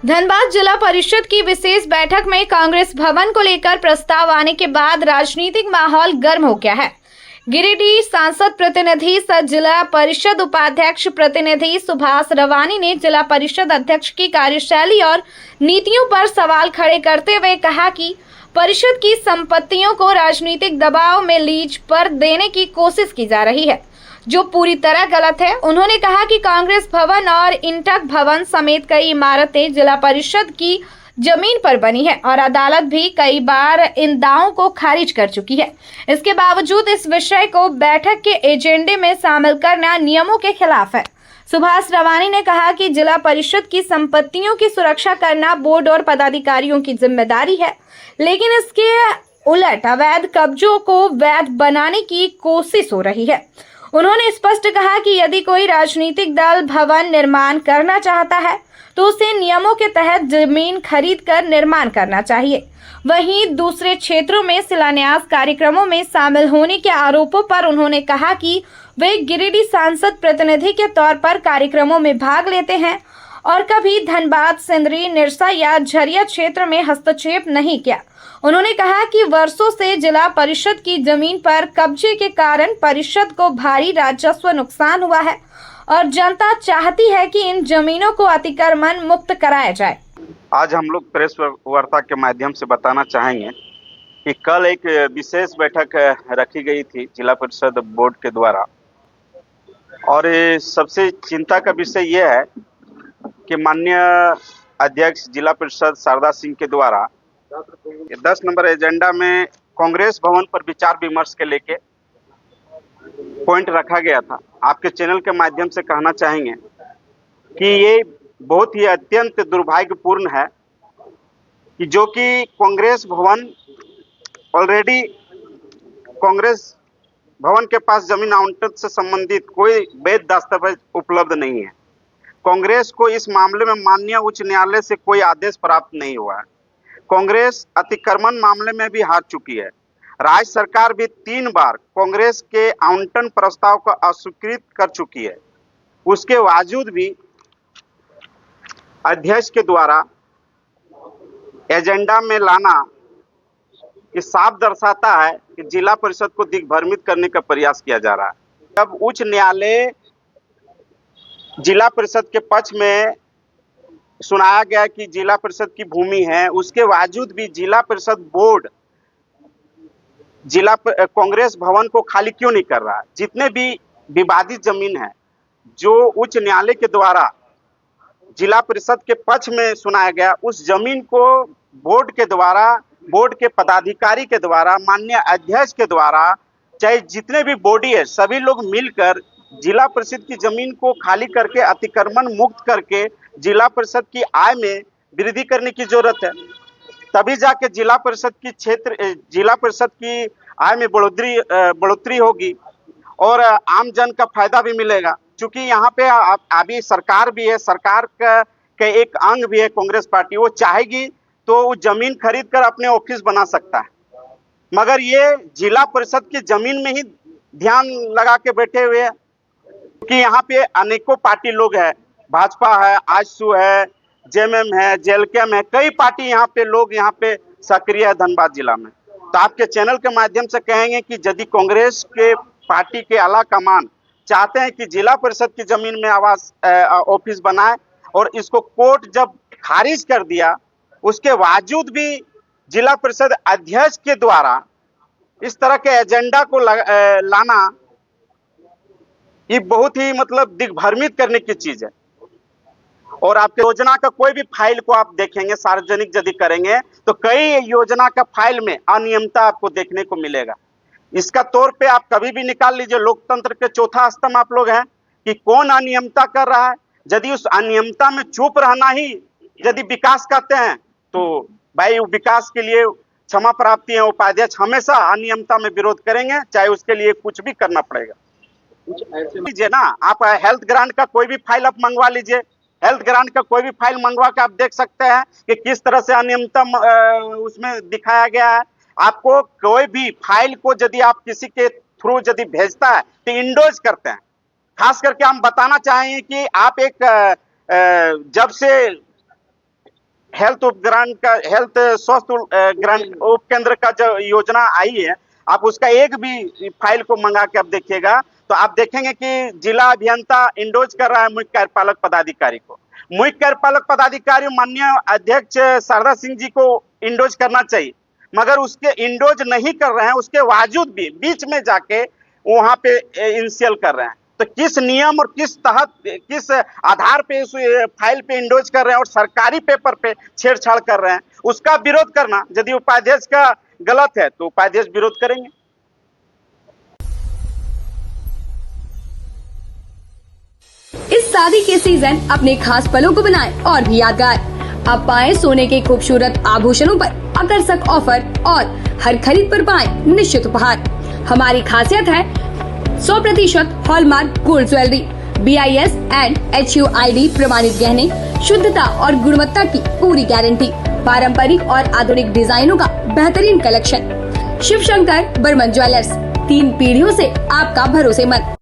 धनबाद जिला परिषद की विशेष बैठक में कांग्रेस भवन को लेकर प्रस्ताव आने के बाद राजनीतिक माहौल गर्म हो गया है। गिरिडीह सांसद प्रतिनिधि सह जिला परिषद उपाध्यक्ष प्रतिनिधि सुभाष रवानी ने जिला परिषद अध्यक्ष की कार्यशैली और नीतियों पर सवाल खड़े करते हुए कहा कि परिषद की संपत्तियों को राजनीतिक दबाव में लीज पर देने की कोशिश की जा रही है, जो पूरी तरह गलत है। उन्होंने कहा कि कांग्रेस भवन और इंटक भवन समेत कई इमारतें जिला परिषद की जमीन पर बनी है और अदालत भी कई बार इन दावों को खारिज कर चुकी है। इसके बावजूद इस विषय को बैठक के एजेंडे में शामिल करना नियमों के खिलाफ है। सुभाष रवानी ने कहा कि जिला परिषद की संपत्तियों की सुरक्षा करना बोर्ड और पदाधिकारियों की जिम्मेदारी है, लेकिन इसके उलट अवैध कब्जों को वैध बनाने की कोशिश हो रही है। उन्होंने स्पष्ट कहा कि यदि कोई राजनीतिक दल भवन निर्माण करना चाहता है तो उसे नियमों के तहत जमीन खरीद कर निर्माण करना चाहिए। वहीं दूसरे क्षेत्रों में शिलान्यास कार्यक्रमों में शामिल होने के आरोपों पर उन्होंने कहा कि वे गिरिडीह सांसद प्रतिनिधि के तौर पर कार्यक्रमों में भाग लेते हैं और कभी धनबाद, सिंदरी, निरसा या झरिया क्षेत्र में हस्तक्षेप नहीं किया। उन्होंने कहा कि वर्षों से जिला परिषद की जमीन पर कब्जे के कारण परिषद को भारी राजस्व नुकसान हुआ है और जनता चाहती है कि इन जमीनों को अतिक्रमण मुक्त कराया जाए। आज हम लोग प्रेस वार्ता के माध्यम से बताना चाहेंगे कि कल एक विशेष बैठक रखी गई थी जिला परिषद बोर्ड के द्वारा, और सबसे चिंता का विषय यह है कि माननीय अध्यक्ष जिला परिषद शारदा सिंह के द्वारा 10 नंबर एजेंडा में कांग्रेस भवन पर विचार विमर्श के लेके पॉइंट रखा गया था। आपके चैनल के माध्यम से कहना चाहेंगे कि ये बहुत ही अत्यंत दुर्भाग्यपूर्ण है कि जो कि कांग्रेस भवन ऑलरेडी कांग्रेस भवन के पास जमीन आवंटन से संबंधित कोई वैध दस्तावेज उपलब्ध नहीं है। कांग्रेस को इस मामले में माननीय उच्च न्यायालय से कोई आदेश प्राप्त नहीं हुआ है। कांग्रेस अतिक्रमण मामले में भी हार चुकी है। राज्य सरकार भी 3 बार कांग्रेस के आवंटन प्रस्ताव को अस्वीकृत कर चुकी है। उसके बावजूद भी अध्यक्ष के द्वारा एजेंडा में लाना ये साफ दर्शाता है कि जिला परिषद को दिग्भ्रमित करने का प्रयास किया जा रहा है। जब उच्च न्यायालय जिला परिषद के पक्ष में सुनाया गया कि जिला परिषद की भूमि है, उसके बावजूद भी जिला परिषद बोर्ड कांग्रेस भवन को खाली क्यों नहीं कर रहा है। जितने भी विवादित जमीन है जो उच्च न्यायालय के द्वारा जिला परिषद के पक्ष में सुनाया गया, उस जमीन को बोर्ड के द्वारा, बोर्ड के पदाधिकारी के द्वारा, माननीय अध्यक्ष के द्वारा, चाहे जितने भी बॉडी है सभी लोग मिलकर जिला परिषद की जमीन को खाली करके अतिक्रमण मुक्त करके जिला परिषद की आय में वृद्धि करने की जरूरत है। तभी जाके जिला परिषद की आय में बढ़ोतरी होगी और आम जन का फायदा भी मिलेगा। क्योंकि यहाँ पे अभी सरकार भी है, सरकार का एक अंग भी है कांग्रेस पार्टी। वो चाहेगी तो वो जमीन खरीद कर अपने ऑफिस बना सकता है, मगर ये जिला परिषद की जमीन में ही ध्यान लगा के बैठे हुए हैं। कि यहाँ पे अनेकों पार्टी लोग हैं, भाजपा है, आजसू है, जेएमएम है, जेएलकेएम है, कई पार्टी यहाँ पे लोग यहाँ पे सक्रिय है धनबाद जिला में। तो आपके चैनल के माध्यम से कहेंगे कि यदि कांग्रेस के पार्टी के आला कमान चाहते हैं कि जिला परिषद की जमीन में आवास ऑफिस बनाए और इसको कोर्ट जब खारिज कर दिया, उसके बावजूद भी जिला परिषद अध्यक्ष के द्वारा इस तरह के एजेंडा को लाना ये बहुत ही मतलब दिग्भ्रमित करने की चीज है। और आपके योजना का कोई भी फाइल को आप देखेंगे, सार्वजनिक यदि करेंगे तो कई योजना का फाइल में अनियमितता आपको देखने को मिलेगा। इसका तौर पे आप कभी भी निकाल लीजिए, लोकतंत्र के चौथा स्तंभ आप लोग हैं कि कौन अनियमितता कर रहा है। यदि उस अनियमितता में चुप रहना ही यदि विकास करते हैं तो भाई विकास के लिए क्षमा प्राप्ति है। उपाध्यक्ष हमेशा अनियमितता में विरोध करेंगे, चाहे उसके लिए कुछ भी करना पड़ेगा। लीजिए ना, आप हेल्थ ग्रांट का कोई भी फाइल आप मंगवा लीजिए। हेल्थ ग्रांट का कोई भी फाइल मंगवा के आप देख सकते हैं कि किस तरह से अनियमितता उसमें दिखाया गया है। आपको कोई भी फाइल को यदि आप किसी के थ्रू यदि भेजता है तो इंडोज करते हैं। खास करके हम बताना चाहेंगे कि आप एक जब से हेल्थ उपग्रहण का हेल्थ स्वास्थ्य ग्रहण उपकेंद्र का जो योजना आई है, आप उसका एक भी फाइल को मंगा के आप देखिएगा तो आप देखेंगे कि जिला अभियंता इंडोज कर रहा है मुख्य कार्यपालक पदाधिकारी को। मुख्य कार्यपालक पदाधिकारी माननीय अध्यक्ष शारदा सिंह जी को इंडोज करना चाहिए, मगर उसके इंडोज नहीं कर रहे हैं, उसके बावजूद भी बीच में जाके वहां पे इंसियल कर रहे हैं। तो किस नियम और किस तहत किस आधार पे उस फाइल पे इंडोज कर रहे हैं और सरकारी पेपर पे छेड़छाड़ कर रहे हैं, उसका विरोध करना। यदि उपाध्यक्ष का गलत है तो उपाध्यक्ष विरोध करेंगे। इस शादी के सीजन अपने खास पलों को बनाएं और भी यादगार। अब पाएं सोने के खूबसूरत आभूषणों पर आकर्षक ऑफर और हर खरीद पर पाएं निश्चित उपहार। हमारी खासियत है 100% hallmark gold jewellery, BIS and HUID प्रमाणित गहने, शुद्धता और गुणवत्ता की पूरी गारंटी, पारंपरिक और आधुनिक डिजाइनों का बेहतरीन कलेक्शन। शिव शंकर बर्मन ज्वेलर्स, 3 पीढ़ियों से आपका भरोसेमंद।